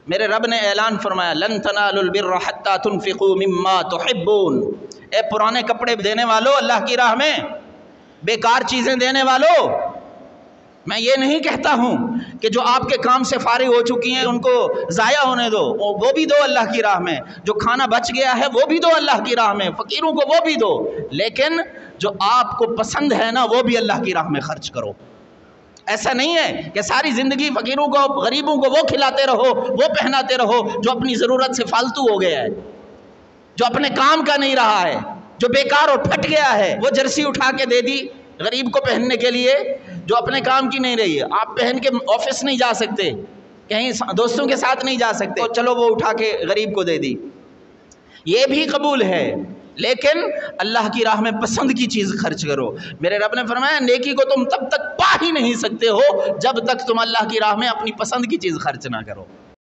میرے رب نے اعلان فرمایا لن تنالوا البر حتى تنفقوا مما تحبون، اے پرانے کپڑے دینے والو اللہ کی راہ میں، بیکار چیزیں دینے والو، میں یہ نہیں کہتا ہوں کہ جو آپ کے کام سے فارغ ہو چکی ہیں ان کو ضائع ہونے دو، وہ بھی دو اللہ کی راہ میں، جو کھانا بچ گیا ہے وہ بھی دو اللہ کی راہ میں، فقیروں کو وہ بھی دو، لیکن جو آپ کو پسند ہے نا وہ بھی اللہ کی راہ میں خرچ کرو۔ ایسا نہیں ہے کہ ساری زندگی فقیروں کو غریبوں کو وہ کھلاتے رہو وہ پہناتے رہو جو اپنی ضرورت سے فالتو ہو گیا ہے، جو اپنے کام کا نہیں رہا ہے، جو بیکار اور پھٹ گیا ہے، وہ جرسی اٹھا کے دے دی غریب کو پہننے کے لیے جو اپنے کام کی نہیں رہی ہے۔ آپ پہن کے آفس نہیں جا سکتے، کہیں دوستوں کے ساتھ نہیں جا سکتے، تو چلو وہ اٹھا کے غریب کو دے دی، یہ بھی قبول ہے، لیکن اللہ کی راہ میں پسند کی چیز خرچ کرو۔ میرے رب نے فرمایا نیکی کو تم تب تک پا ہی نہیں سکتے ہو جب تک تم اللہ کی راہ میں اپنی پسند کی چیز خرچ نہ کرو۔